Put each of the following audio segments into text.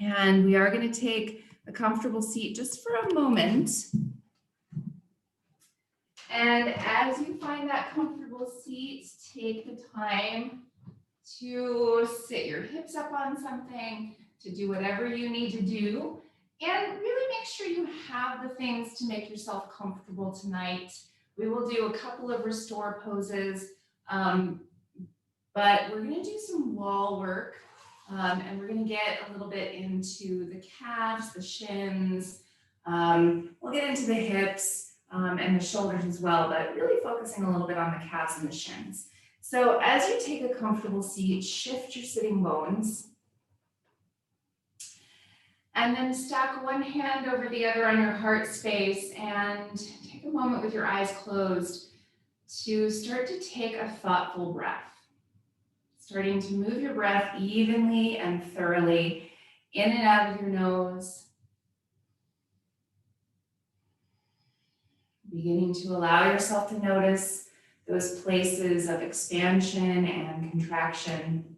And we are going to take a comfortable seat just for a moment. And as you find that comfortable seat, take the time to sit your hips up on something, to do whatever you need to do. And really make sure you have the things to make yourself comfortable tonight. We will do a couple of restore poses, but we're going to do some wall work, and we're going to get a little bit into the calves, the shins. We'll get into the hips and the shoulders as well, but really focusing a little bit on the calves and the shins. So as you take a comfortable seat, shift your sitting bones. And then stack one hand over the other on your heart space and take a moment with your eyes closed to start to take a thoughtful breath. Starting to move your breath evenly and thoroughly in and out of your nose. Beginning to allow yourself to notice those places of expansion and contraction.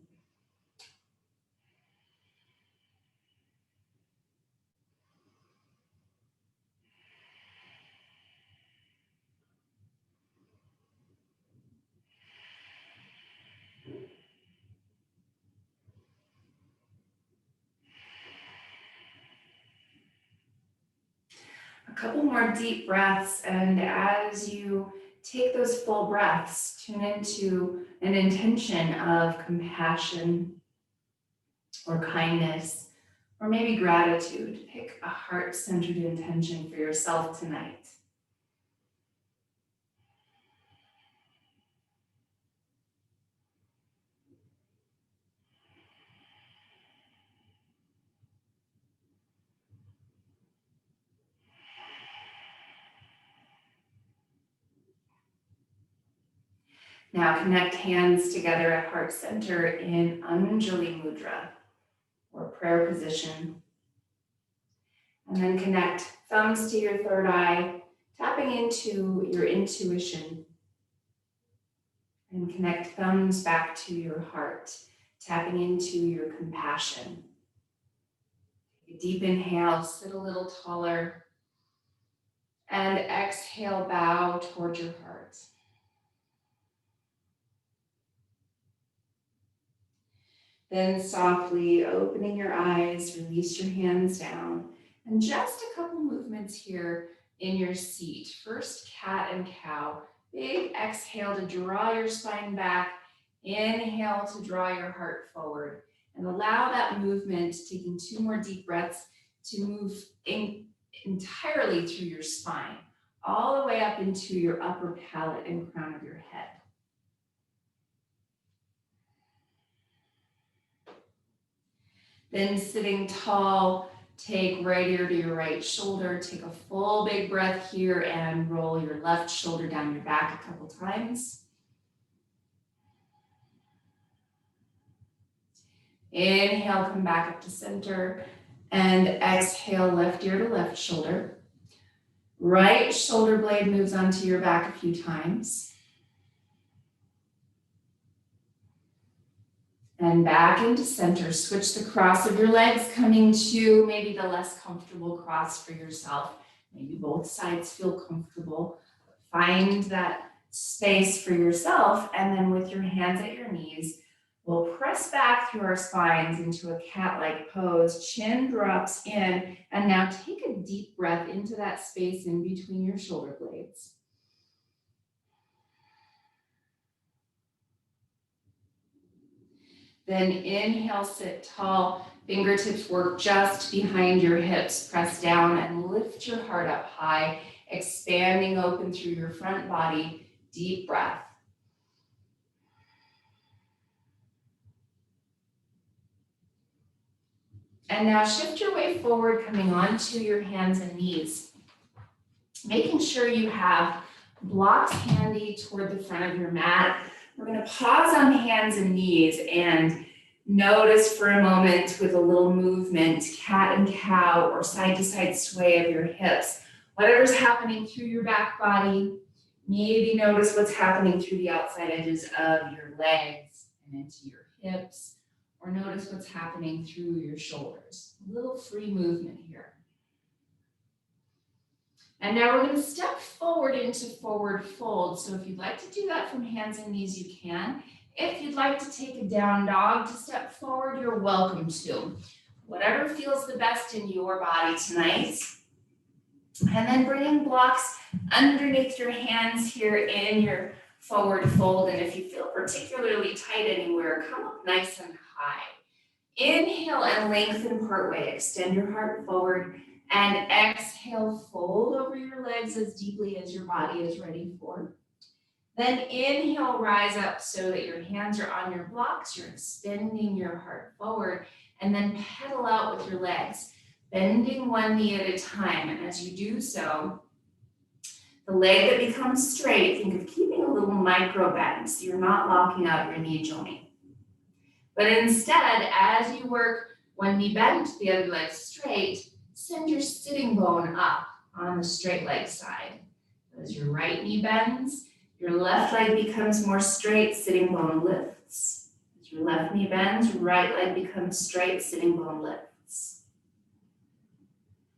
A couple more deep breaths, and as you take those full breaths, tune into an intention of compassion or kindness, or maybe gratitude. Pick a heart-centered intention for yourself tonight. Now connect hands together at heart center in Anjali Mudra, or prayer position. And then connect thumbs to your third eye, tapping into your intuition. And connect thumbs back to your heart, tapping into your compassion. Take a deep inhale, sit a little taller. And exhale, bow toward your heart. Then softly opening your eyes, release your hands down. And just a couple movements here in your seat. First, cat and cow. Big exhale to draw your spine back. Inhale to draw your heart forward. And allow that movement, taking 2 more deep breaths, to move entirely through your spine, all the way up into your upper palate and crown of your head. Then sitting tall, take right ear to your right shoulder. Take a full big breath here and roll your left shoulder down your back a couple times. Inhale, come back up to center. And exhale, left ear to left shoulder. Right shoulder blade moves onto your back a few times. And back into center. Switch the cross of your legs, coming to maybe the less comfortable cross for yourself. Maybe both sides feel comfortable. Find that space for yourself, and then with your hands at your knees, we'll press back through our spines into a cat-like pose. Chin drops in, and now take a deep breath into that space in between your shoulder blades. Then inhale, sit tall, fingertips work just behind your hips. Press down and lift your heart up high, expanding open through your front body. Deep breath. And now shift your way forward, coming onto your hands and knees. Making sure you have blocks handy toward the front of your mat. We're going to pause on hands and knees and notice for a moment with a little movement, cat and cow or side to side sway of your hips. Whatever's happening through your back body, maybe notice what's happening through the outside edges of your legs and into your hips, or notice what's happening through your shoulders. A little free movement here. And now we're going to step forward into forward fold. So if you'd like to do that from hands and knees, you can. If you'd like to take a down dog to step forward, you're welcome to. Whatever feels the best in your body tonight. And then bringing blocks underneath your hands here in your forward fold. And if you feel particularly tight anywhere, come up nice and high. Inhale and lengthen partway. Extend your heart forward. And exhale, fold over your legs as deeply as your body is ready for. Then inhale, rise up so that your hands are on your blocks. You're extending your heart forward. And then pedal out with your legs, bending one knee at a time. And as you do so, the leg that becomes straight, think of keeping a little micro bend so you're not locking out your knee joint. But instead, as you work one knee bent, the other leg straight, send your sitting bone up on the straight leg side. As your right knee bends, your left leg becomes more straight, sitting bone lifts. As your left knee bends, right leg becomes straight, sitting bone lifts.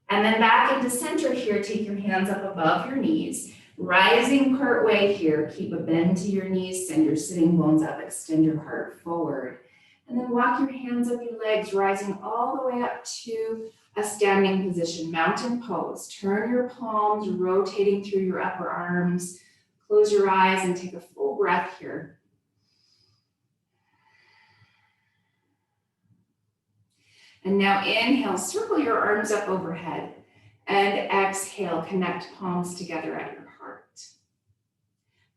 And then back into center here, take your hands up above your knees. Rising part way here, keep a bend to your knees, send your sitting bones up, extend your heart forward. And then walk your hands up your legs, rising all the way up to a standing position, mountain pose. Turn your palms, rotating through your upper arms. Close your eyes and take a full breath here. And now inhale, circle your arms up overhead. And exhale, connect palms together at your heart.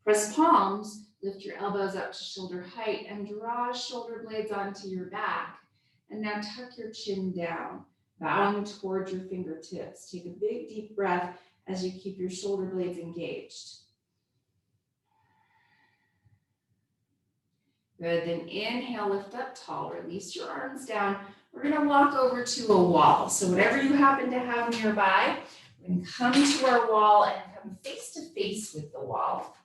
Press palms, lift your elbows up to shoulder height and draw shoulder blades onto your back. And now tuck your chin down, bowing towards your fingertips. Take a big deep breath as you keep your shoulder blades engaged. Good, then inhale, lift up tall, release your arms down. We're gonna walk over to a wall. So whatever you happen to have nearby, we're gonna come to our wall and come face to face with the wall.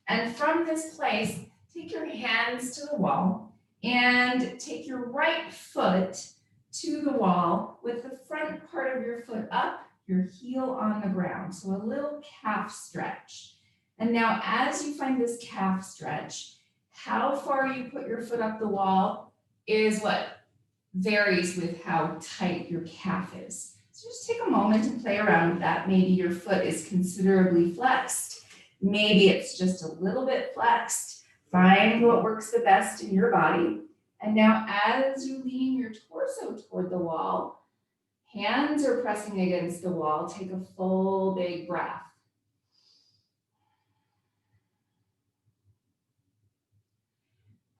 And from this place, take your hands to the wall and take your right foot to the wall with the front part of your foot up, your heel on the ground. So a little calf stretch. And now as you find this calf stretch, how far you put your foot up the wall is what varies with how tight your calf is. So just take a moment and play around with that. Maybe your foot is considerably flexed. Maybe it's just a little bit flexed. Find what works the best in your body. And now as you lean your torso toward the wall, hands are pressing against the wall. Take a full big breath.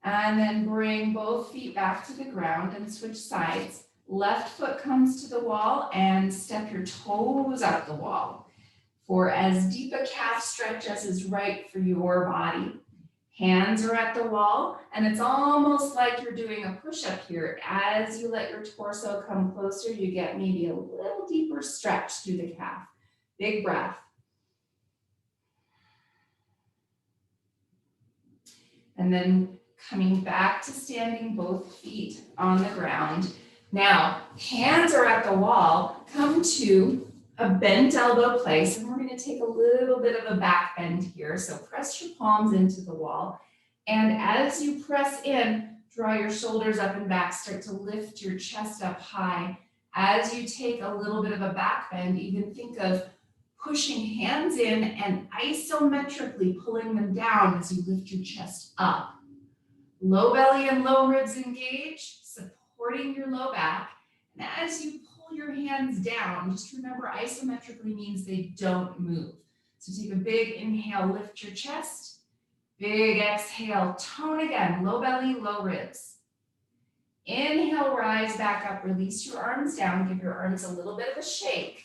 And then bring both feet back to the ground and switch sides. Left foot comes to the wall and step your toes up the wall for as deep a calf stretch as is right for your body. Hands are at the wall, and it's almost like you're doing a push-up here. As you let your torso come closer, you get maybe a little deeper stretch through the calf. Big breath. And then coming back to standing, both feet on the ground. Now, hands are at the wall. Come to a bent elbow place, and we're going to take a little bit of a back bend here. So press your palms into the wall. And as you press in, draw your shoulders up and back. Start to lift your chest up high. As you take a little bit of a back bend, even think of pushing hands in and isometrically pulling them down as you lift your chest up. Low belly and low ribs engage, supporting your low back. And as you pull your hands down, just remember isometrically means they don't move. So take a big inhale, lift your chest. Big exhale, tone again, low belly, low ribs. Inhale, rise back up, release your arms down, give your arms a little bit of a shake.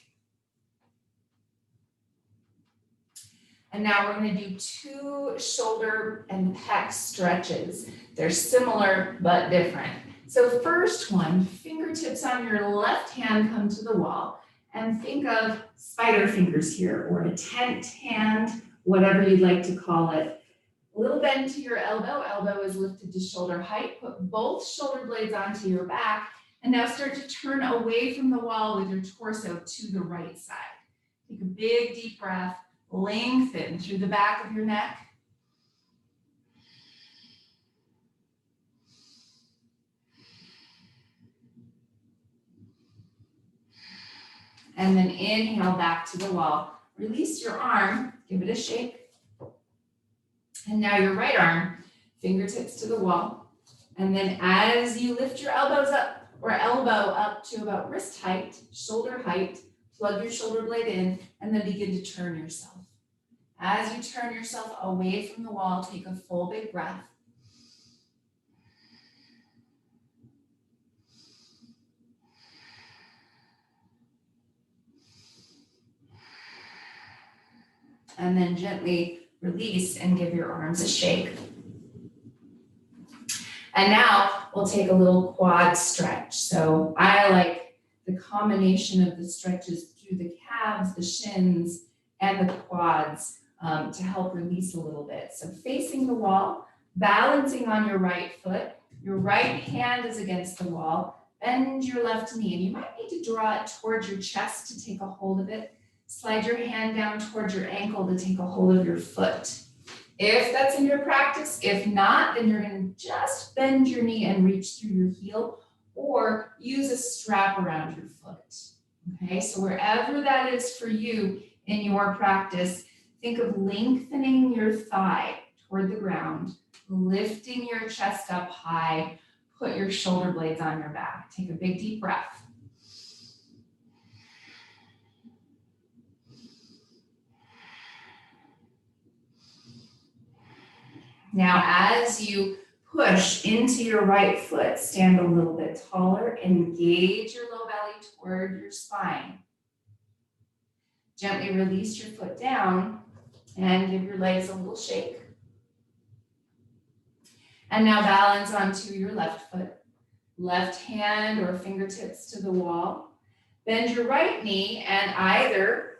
And now we're going to do 2 shoulder and pec stretches. They're similar but different. So first one, fingertips on your left hand come to the wall, and think of spider fingers here, or a tent hand, whatever you'd like to call it. A little bend to your elbow. Elbow is lifted to shoulder height. Put both shoulder blades onto your back And now start to turn away from the wall with your torso to the right side. Take a big deep breath, lengthen through the back of your neck. And then inhale back to the wall. Release your arm, give it a shake. And now your right arm, fingertips to the wall. And then as you lift your elbows up or elbow up to about wrist height, shoulder height, plug your shoulder blade in, and then begin to turn yourself. As you turn yourself away from the wall, take a full big breath. And then gently release and give your arms a shake. And now we'll take a little quad stretch. So I like the combination of the stretches through the calves, the shins, and the quads to help release a little bit. So facing the wall, balancing on your right foot, your right hand is against the wall, bend your left knee, and you might need to draw it towards your chest to take a hold of it. Slide your hand down towards your ankle to take a hold of your foot. If that's in your practice, if not, then you're going to just bend your knee and reach through your heel or use a strap around your foot. Okay, so wherever that is for you in your practice, think of lengthening your thigh toward the ground, lifting your chest up high, put your shoulder blades on your back. Take a big deep breath. Now, as you push into your right foot, stand a little bit taller, engage your low belly toward your spine. Gently release your foot down and give your legs a little shake. And now balance onto your left foot, left hand or fingertips to the wall. Bend your right knee and either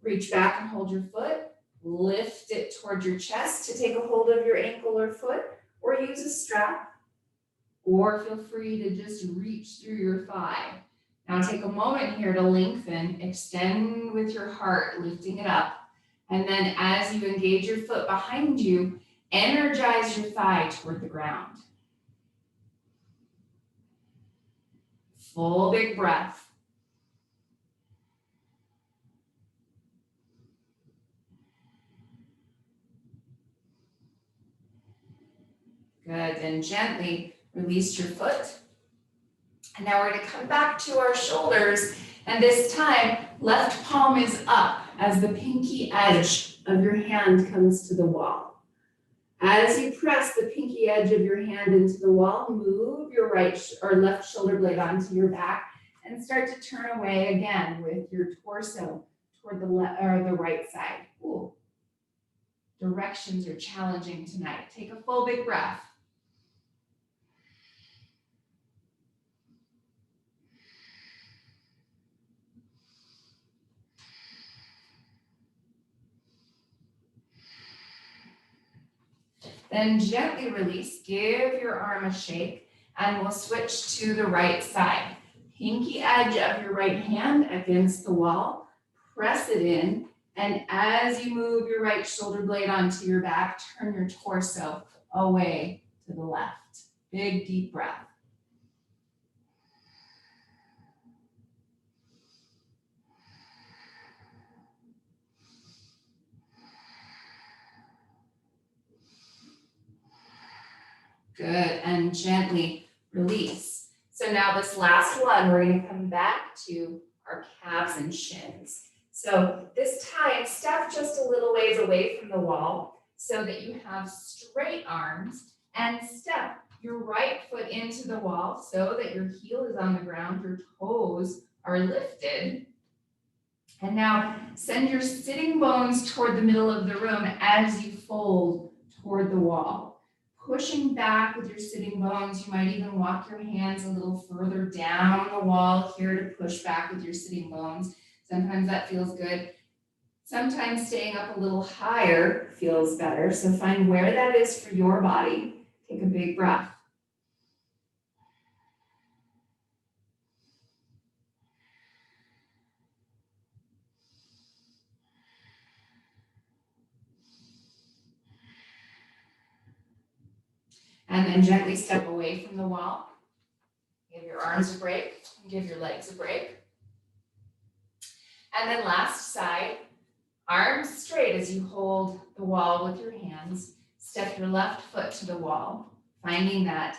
reach back and hold your foot, lift it toward your chest to take a hold of your ankle or foot, or use a strap, or feel free to just reach through your thigh. Now take a moment here to lengthen, extend with your heart, lifting it up. And then as you engage your foot behind you, energize your thigh toward the ground. Full big breath. Good, then gently release your foot. And now we're going to come back to our shoulders, and this time, left palm is up as the pinky edge of your hand comes to the wall. As you press the pinky edge of your hand into the wall, move your right or left shoulder blade onto your back and start to turn away again with your torso toward the left or the right side. Ooh. Directions are challenging tonight. Take a full big breath. Then gently release, give your arm a shake, and we'll switch to the right side. Pinky edge of your right hand against the wall, press it in, and as you move your right shoulder blade onto your back, turn your torso away to the left. Big deep breath. Good, and gently release. So now this last one, we're going to come back to our calves and shins. So this time, step just a little ways away from the wall so that you have straight arms, and step your right foot into the wall so that your heel is on the ground, your toes are lifted. And now send your sitting bones toward the middle of the room as you fold toward the wall. Pushing back with your sitting bones, you might even walk your hands a little further down the wall here to push back with your sitting bones. Sometimes that feels good. Sometimes staying up a little higher feels better. So find where that is for your body. Take a big breath. And then gently step away from the wall. Give your arms a break, and give your legs a break. And then last side, arms straight as you hold the wall with your hands. Step your left foot to the wall, finding that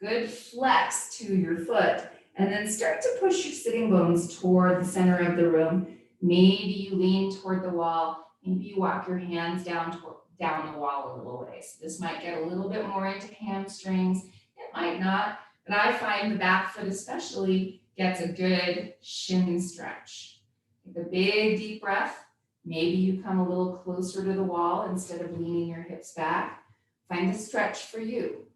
good flex to your foot. And then start to push your sitting bones toward the center of the room. Maybe you lean toward the wall. Maybe you walk your hands down the wall a little ways. This might get a little bit more into hamstrings. It might not, but I find the back foot especially gets a good shin stretch. Take a big deep breath. Maybe you come a little closer to the wall instead of leaning your hips back. Find a stretch for you.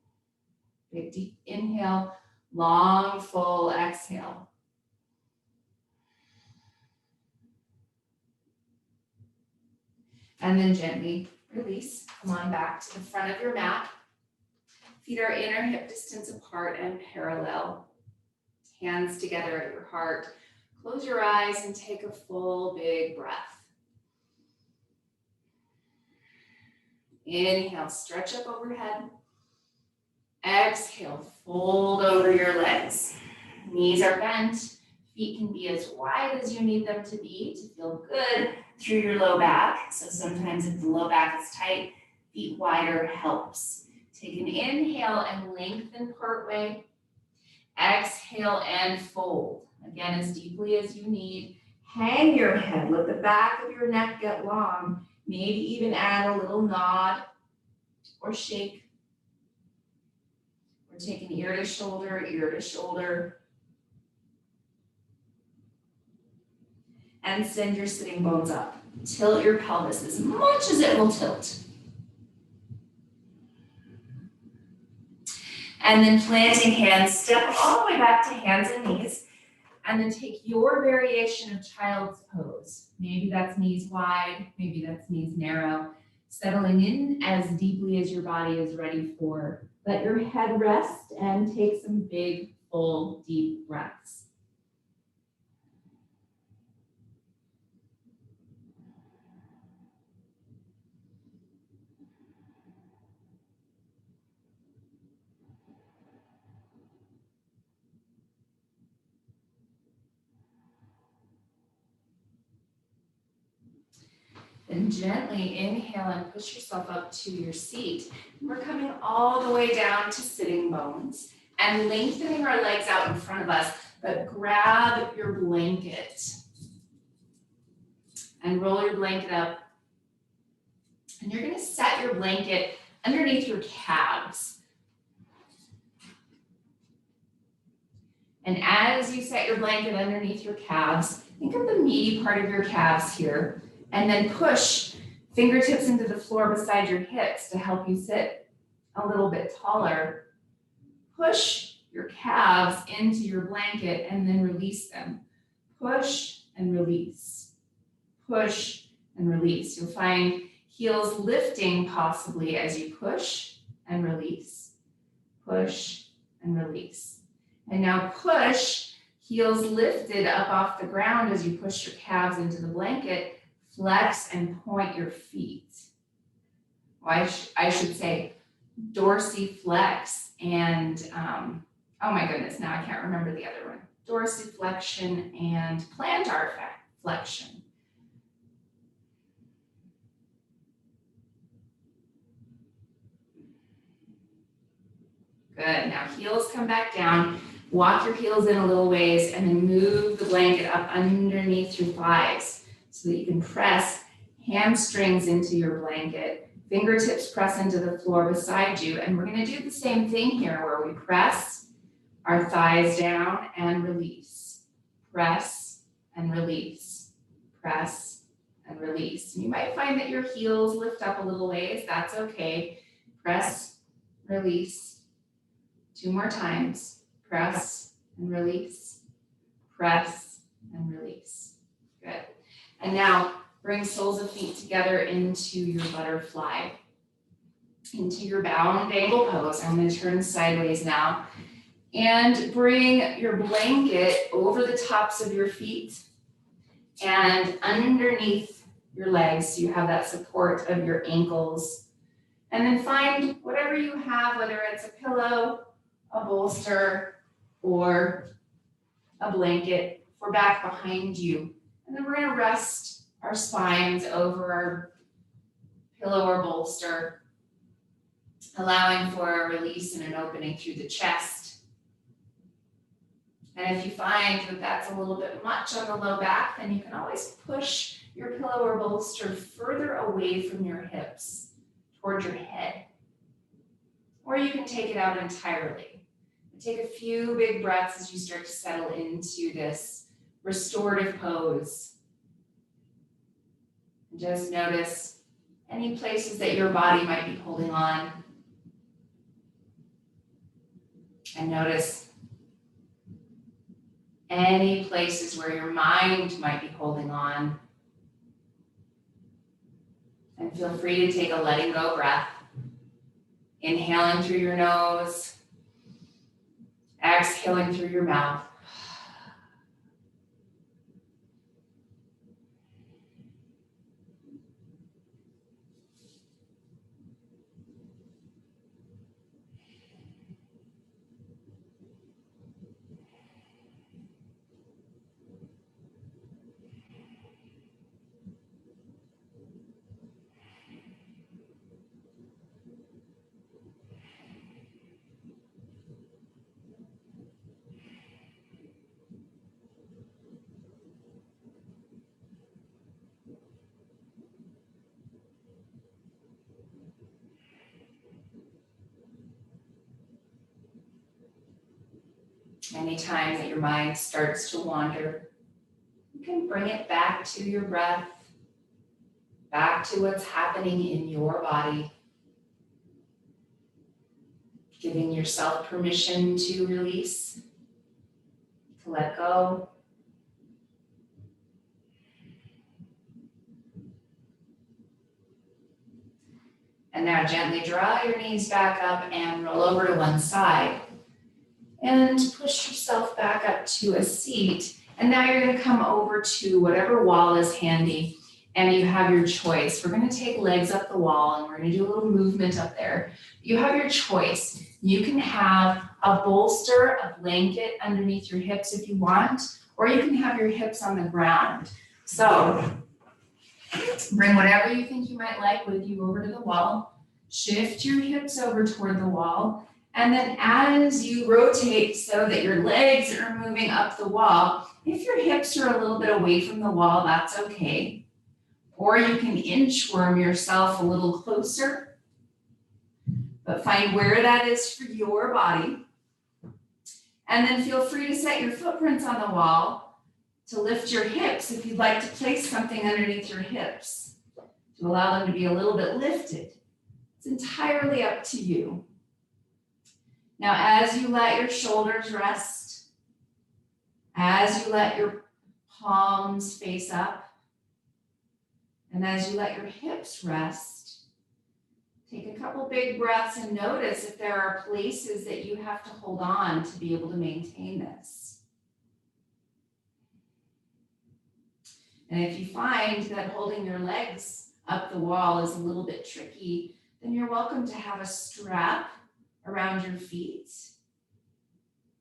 Big deep inhale, long full exhale. And then gently release. Come on back to the front of your mat. Feet are inner hip distance apart and parallel. Hands together at your heart. Close your eyes and take a full big breath. Inhale, stretch up overhead. Exhale, fold over your legs. Knees are bent. Feet can be as wide as you need them to be to feel good through your low back. So sometimes if the low back is tight, feet wider helps. Take an inhale and lengthen part way. Exhale and fold. Again, as deeply as you need. Hang your head. Let the back of your neck get long. Maybe even add a little nod or shake. Or take an ear to shoulder, ear to shoulder. And send your sitting bones up. Tilt your pelvis as much as it will tilt. And then planting hands, step all the way back to hands and knees. And then take your variation of child's pose. Maybe that's knees wide, maybe that's knees narrow. Settling in as deeply as your body is ready for. Let your head rest and take some big, full, deep breaths. Then gently inhale and push yourself up to your seat. We're coming all the way down to sitting bones and lengthening our legs out in front of us, but grab your blanket and roll your blanket up. And you're gonna set your blanket underneath your calves. And as you set your blanket underneath your calves, think of the meaty part of your calves here. And then push fingertips into the floor beside your hips to help you sit a little bit taller. Push your calves into your blanket and then release them. Push and release. Push and release. You'll find heels lifting possibly as you push and release. Push and release. And now push, heels lifted up off the ground as you push your calves into the blanket. Flex and point your feet. Well, I should say dorsiflex and, oh my goodness, now I can't remember the other one. Dorsiflexion and plantar flexion. Good, now heels come back down. Walk your heels in a little ways and then move the blanket up underneath your thighs. So that you can press hamstrings into your blanket. Fingertips press into the floor beside you. And we're going to do the same thing here where we press our thighs down and release. Press and release. Press and release. And you might find that your heels lift up a little ways. That's okay. Press, release. 2 more times. Press and release. Press and release. Good. And now bring soles of feet together into your butterfly, into your bound angle pose. I'm going to turn sideways now and bring your blanket over the tops of your feet and underneath your legs. So you have that support of your ankles And then find whatever you have, whether it's a pillow, a bolster, or a blanket for back behind you. And then we're gonna rest our spines over our pillow or bolster, allowing for a release and an opening through the chest. And if you find that that's a little bit much on the low back, then you can always push your pillow or bolster further away from your hips, toward your head. Or you can take it out entirely. Take a few big breaths as you start to settle into this restorative pose. And just notice any places that your body might be holding on. And notice any places where your mind might be holding on. And feel free to take a letting go breath. Inhaling through your nose, exhaling through your mouth. Anytime that your mind starts to wander, you can bring it back to your breath, back to what's happening in your body, giving yourself permission to release, to let go. And now gently draw your knees back up and roll over to one side. And push yourself back up to a seat. And now you're going to come over to whatever wall is handy and you have your choice. We're going to take legs up the wall and we're going to do a little movement up there. You have your choice. You can have a bolster, a blanket underneath your hips if you want, or you can have your hips on the ground. So bring whatever you think you might like with you over to the wall. Shift your hips over toward the wall. And then as you rotate so that your legs are moving up the wall, if your hips are a little bit away from the wall, that's okay. Or you can inchworm yourself a little closer, but find where that is for your body. And then feel free to set your footprints on the wall to lift your hips if you'd like to place something underneath your hips to allow them to be a little bit lifted. It's entirely up to you. Now, as you let your shoulders rest, as you let your palms face up, and as you let your hips rest, take a couple big breaths and notice if there are places that you have to hold on to be able to maintain this. And if you find that holding your legs up the wall is a little bit tricky, then you're welcome to have a strap around your feet.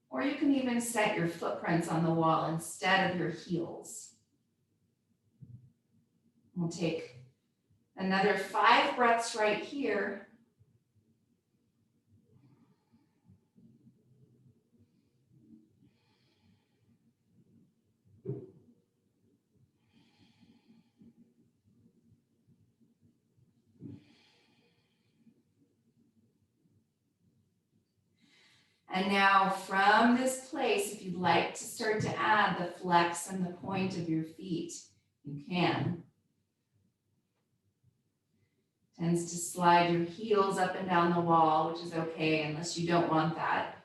Or you can even set your footprints on the wall instead of your heels. We'll take another 5 breaths right here. And now from this place, if you'd like to start to add the flex and the point of your feet, you can. Tends to slide your heels up and down the wall, which is okay unless you don't want that.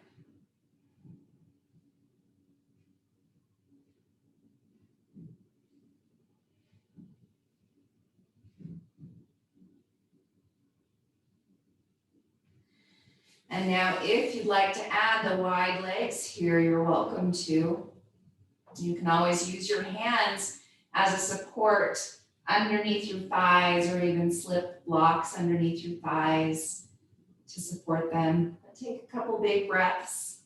And now if you'd like to add the wide legs here, you're welcome to. You can always use your hands as a support underneath your thighs or even slip blocks underneath your thighs to support them. Take a couple big breaths.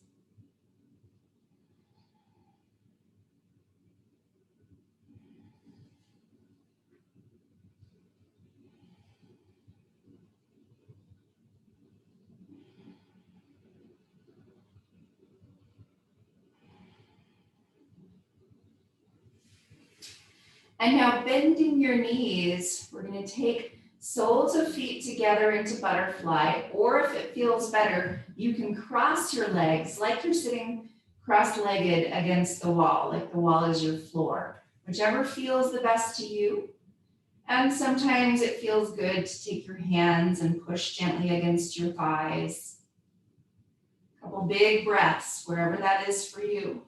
And now bending your knees, we're going to take soles of feet together into butterfly, or if it feels better, you can cross your legs like you're sitting cross-legged against the wall, like the wall is your floor, whichever feels the best to you. And sometimes it feels good to take your hands and push gently against your thighs. A couple big breaths, wherever that is for you.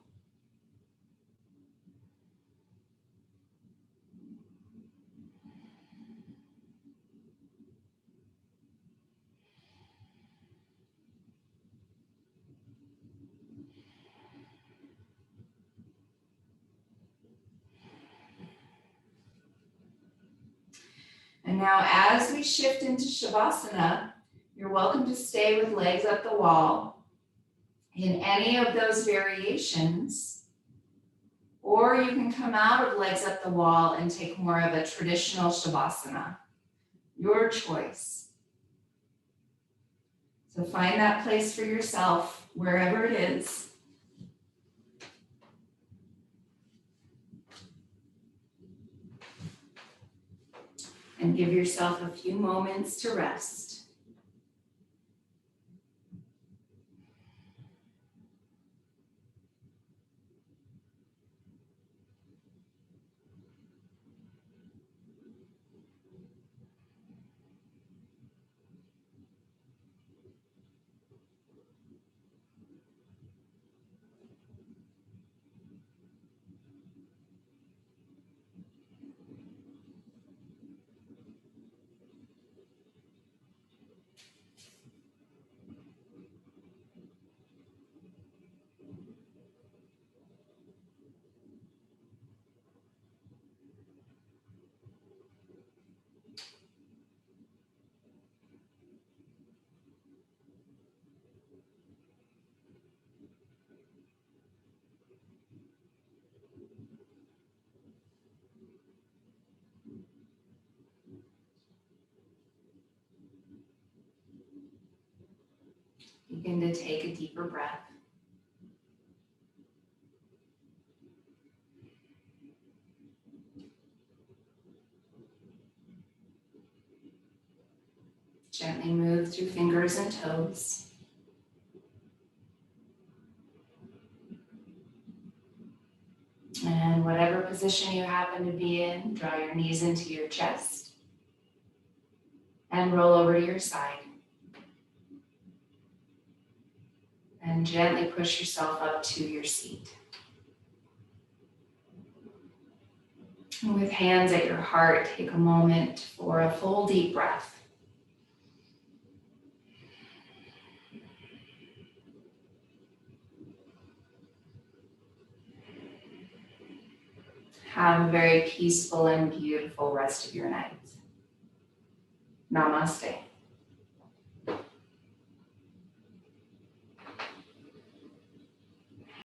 And now as we shift into Shavasana, you're welcome to stay with legs up the wall in any of those variations, or you can come out of legs up the wall and take more of a traditional Shavasana, your choice. So find that place for yourself, wherever it is. And give yourself a few moments to rest. Begin to take a deeper breath. Gently move through fingers and toes. And whatever position you happen to be in, draw your knees into your chest and roll over to your side. And gently push yourself up to your seat. And with hands at your heart, take a moment for a full deep breath. Have a very peaceful and beautiful rest of your night. Namaste.